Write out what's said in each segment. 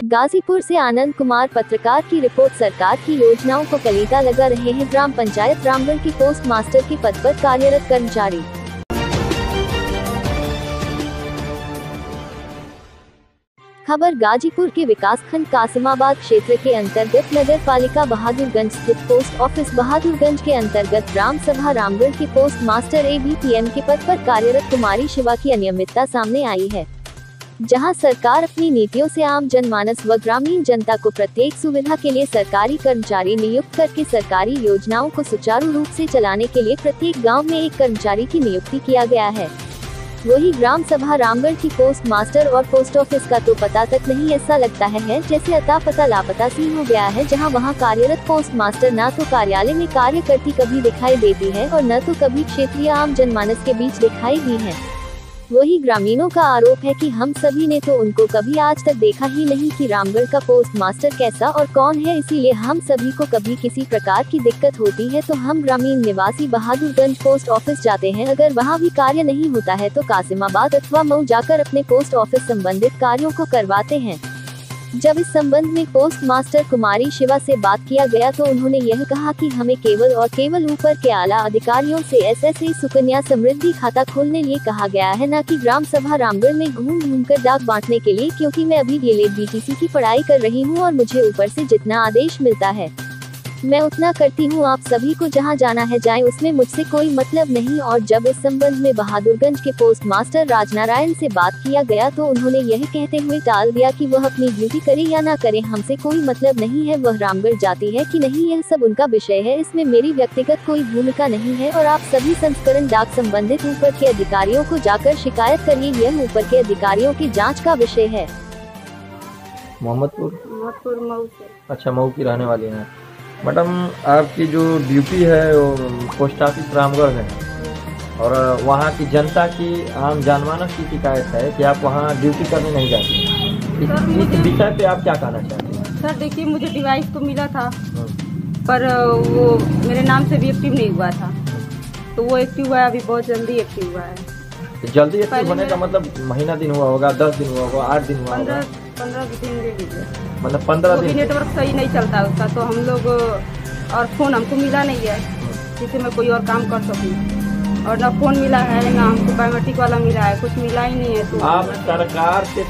गाजीपुर से आनंद कुमार पत्रकार की रिपोर्ट। सरकार की योजनाओं को कलीता लगा रहे हैं ग्राम पंचायत रामगढ़ की पोस्ट मास्टर के पद पर कार्यरत कर्मचारी। खबर गाजीपुर के विकासखंड कासिमाबाद क्षेत्र के अंतर्गत नगर पालिका बहादुरगंज स्थित पोस्ट ऑफिस बहादुरगंज के अंतर्गत ग्राम सभा रामगढ़ के पोस्ट मास्टर ABPM के पद पर कार्यरत कुमारी शिवा की अनियमितता सामने आई है, जहां सरकार अपनी नीतियों से आम जनमानस व ग्रामीण जनता को प्रत्येक सुविधा के लिए सरकारी कर्मचारी नियुक्त करके सरकारी योजनाओं को सुचारू रूप से चलाने के लिए प्रत्येक गांव में एक कर्मचारी की नियुक्ति किया गया है। वही ग्राम सभा रामगढ़ की पोस्ट मास्टर और पोस्ट ऑफिस का तो पता तक नहीं। ऐसा लगता है जैसे अता पता लापता सी हो गया है, जहां वहां कार्यरत पोस्ट मास्टर न तो कार्यालय में कार्य करती कभी दिखाई देती है और न तो कभी क्षेत्रीय आम जनमानस के बीच दिखाई दी है। वही ग्रामीणों का आरोप है कि हम सभी ने तो उनको कभी आज तक देखा ही नहीं कि रामगढ़ का पोस्ट मास्टर कैसा और कौन है। इसीलिए हम सभी को कभी किसी प्रकार की दिक्कत होती है तो हम ग्रामीण निवासी बहादुरगंज पोस्ट ऑफिस जाते हैं। अगर वहां भी कार्य नहीं होता है तो कासिमाबाद अथवा मऊ जाकर अपने पोस्ट ऑफिस संबंधित कार्यों को करवाते हैं। जब इस संबंध में पोस्ट मास्टर कुमारी शिवा से बात किया गया तो उन्होंने यह कहा कि हमें केवल और केवल ऊपर के आला अधिकारियों से SSA सुकन्या समृद्धि खाता खोलने लिए कहा गया है, न कि ग्राम सभा रामगढ़ में घूम घूम कर डाक बांटने के लिए, क्योंकि मैं अभी DLED BTC की पढ़ाई कर रही हूँ और मुझे ऊपर से जितना आदेश मिलता है मैं उतना करती हूँ। आप सभी को जहाँ जाना है जाएं, उसमें मुझसे कोई मतलब नहीं। और जब इस संबंध में बहादुरगंज के पोस्ट मास्टर राजनारायण से बात किया गया तो उन्होंने यह कहते हुए टाल दिया कि वह अपनी ड्यूटी करे या ना करे, हमसे कोई मतलब नहीं है। वह रामगढ़ जाती है कि नहीं यह सब उनका विषय है, इसमें मेरी व्यक्तिगत कोई भूमिका नहीं है। और आप सभी संस्करण डाक संबंधित ऊपर के अधिकारियों को जाकर शिकायत करिए, यह ऊपर के अधिकारियों की जाँच का विषय है। मोहम्मदपुर मऊ से। अच्छा, मऊ की रहने वाली हैं मैडम। आपकी जो ड्यूटी है वो पोस्ट ऑफिस रामगढ़ है और वहाँ की जनता की आम जनमानस की शिकायत है कि आप वहाँ ड्यूटी करने नहीं जाती। इस विषय पे आप क्या कहना चाहते हैं? सर देखिए, मुझे डिवाइस तो मिला था पर वो मेरे नाम से भी एक्टिव नहीं हुआ था, तो वो एक्टिव हुआ है, अभी बहुत जल्दी एक्टिव हुआ है। जल्दी एक्टिव होने का मतलब महीना दिन हुआ होगा, 10 दिन हुआ होगा, 8 दिन हुआ होगा, 15 दिन दे दीजिए। मतलब 15 दिन। नेटवर्क सही नहीं चलता उसका, तो हम लोग और फोन हमको मिला नहीं है जिससे मैं कोई और काम कर सकूं, और ना फोन मिला है ना हमको बायोमेट्रिक वाला मिला है, कुछ मिला ही नहीं है। तो आप सरकार से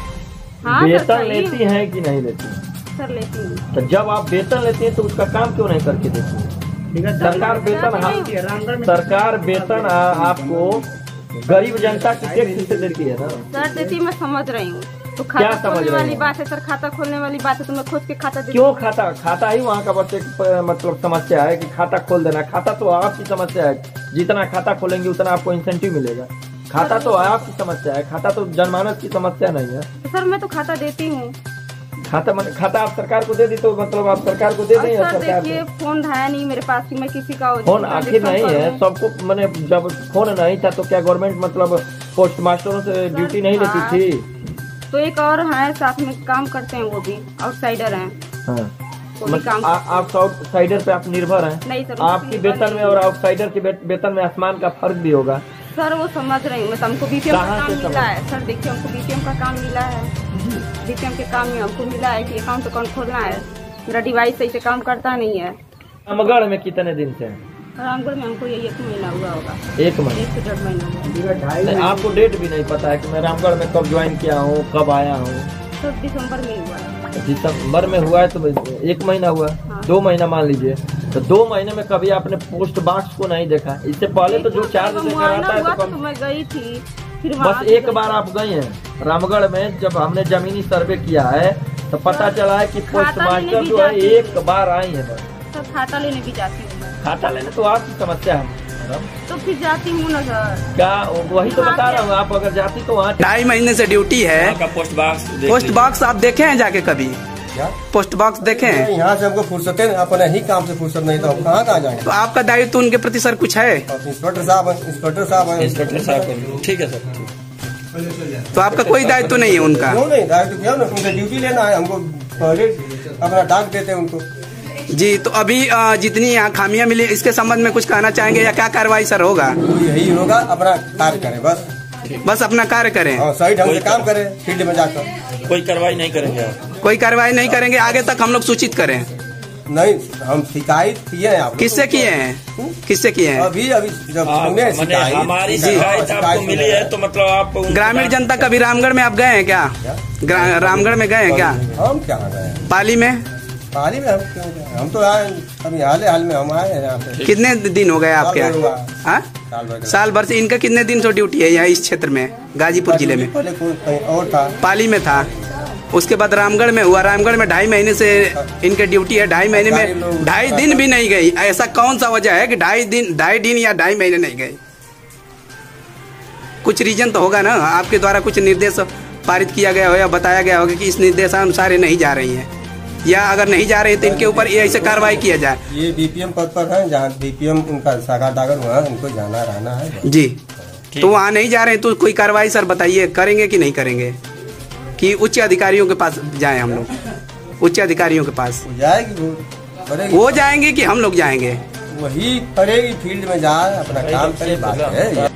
वेतन लेती हैं कि नहीं लेती हैं? सर लेती हूँ। तो जब आप वेतन लेती हैं तो उसका काम क्यों नहीं करके देती है? सरकार वेतन आपको गरीब जनता की टैक्स से देती है ना सर। देती मैं समझ रही हूँ, तो क्या खाता खोलने वाली बात है सर, खाता खोलने वाली बात है तो मैं खोज के खाता देती। क्यों खाता ही वहाँ का बस एक मतलब समस्या है कि खाता खोल देना। खाता तो आपकी समस्या है, जितना खाता खोलेंगे उतना आपको इंसेंटिव मिलेगा। खाता तो आपकी समस्या है, खाता तो जनमानस की समस्या नहीं है। तो सर मैं तो खाता देती हूँ। खाता आप सरकार को दे दी तो मतलब आप सरकार को दे दें। सरकार देखिए, फोन है नहीं मेरे पास कि मैं किसी का फोन आखिर नहीं है सबको। मैंने जब फोन नहीं था तो क्या गवर्नमेंट मतलब पोस्ट मास्टरों से ड्यूटी नहीं लेती थी? तो एक और है साथ में काम करते हैं, वो भी आउटसाइडर हैं। आप आउटसाइडर पे आप निर्भर हैं? नहीं सर, आपकी वेतन में और आउटसाइडर के वेतन में आसमान का फर्क भी होगा सर। वो समझ रही हूँ मैं, हमको BPM का काम मिला है सर। देखिए हमको BPM का काम मिला है, BPM के काम में हमको मिला है कि अकाउंट खोलना है। मेरा डिवाइस सही से काम करता नहीं है। रामगढ़ में कितने दिन से? रामगढ़ में हमको ये 1 महीना हुआ होगा। 1 महीना? 1 से 1.5 महीना हुआ। आपको डेट भी नहीं पता है कि मैं रामगढ़ में कब ज्वाइन किया हूँ, कब आया हूँ? तो दिसंबर में हुआ है। दिसंबर में हुआ है तो 1 महीना हुआ। हाँ। 2 महीना मान लीजिए, तो 2 महीने में कभी आपने पोस्ट बॉक्स को नहीं देखा? इससे पहले तो जो चार्ज आता है तो मैं गई थी, फिर बस एक बार आप गई हैं रामगढ़ में। जब हमने जमीनी सर्वे किया है तो पता चला है कि पोस्ट मास्टर जो है एक बार आई है बस। तो खाता लेने भी जाती हूँ। खाता लेने तो आपकी समस्या है, तो फिर जाती हूँ ना सर। क्या वही तो बता रहा हूँ, आप अगर जाती तो वहाँ 2.5 महीने से ड्यूटी है। पोस्ट बॉक्स आप देखे हैं जाके कभी? पोस्ट बॉक्स देखे हैं? यहाँ से हमको फुर्सत है, अपने ही काम से फुर्सत नहीं, तो हम कहाँ जाएंगे? तो आपका दायित्व उनके प्रति सर कुछ है? इंस्पेक्टर साहब ठीक है सर। तो आपका कोई दायित्व नहीं है उनका? क्यों नहीं दायित्व, क्या उनका ड्यूटी लेना है, हमको पहले अपना डाक देते हैं उनको जी। तो अभी जितनी यहाँ खामियां मिली इसके संबंध में कुछ कहना चाहेंगे या क्या कार्रवाई सर होगा? यही होगा, अपना कार्य करें बस। बस अपना कार्य करें, सही ढंग से काम करें फील्ड में जाकर। कोई कार्रवाई नहीं करेंगे आप? कोई कार्रवाई नहीं करेंगे, आगे तक हम लोग सूचित करें। नहीं, हम शिकायत किए हैं। आप किससे किए हैं? किससे किए हैं? अभी जब सुने शिकायत, हमारी शिकायत आपको मिली है तो मतलब आप ग्रामीण जनता कभी रामगढ़ में आप गए हैं क्या? रामगढ़ में गए हैं क्या? हम क्या गए? पाली में? पाली में हम क्यों गए? हम तो आए अभी हाल में हम आए हैं यहाँ पे। कितने दिन हो गए आपके? हाँ, साल भर से। इनका कितने दिन से ड्यूटी है यहाँ इस क्षेत्र में, गाजीपुर जिले में? पहले कहीं और था, पाली में था, उसके बाद रामगढ़ में हुआ। रामगढ़ में 2.5 महीने से इनके ड्यूटी है, 2.5 महीने में 2.5 दिन भी नहीं गई। ऐसा कौन सा वजह है कि 2.5 दिन या 2.5 महीने नहीं गए? कुछ रीजन तो होगा ना, आपके द्वारा कुछ निर्देश पारित किया गया हो या बताया गया होगा कि इस निर्देशानुसार नहीं जा रही हैं, या अगर नहीं जा रही है तो इनके ऊपर ऐसे कार्रवाई किया जाए। ये बीपीएम पद पर है, जहाँ बीपीएम उनका शाखा डागर हुआ, उनको जाना रहना है जी। तो वहाँ नहीं जा रहे हैं तो कोई कार्रवाई सर बताइए, करेंगे कि नहीं करेंगे? कि उच्च अधिकारियों के पास जाएं हम लोग? उच्च अधिकारियों के पास जाएगी वो जाएंगे कि हम लोग जाएंगे? वही करेगी, फील्ड में जाए अपना काम करे, बात है।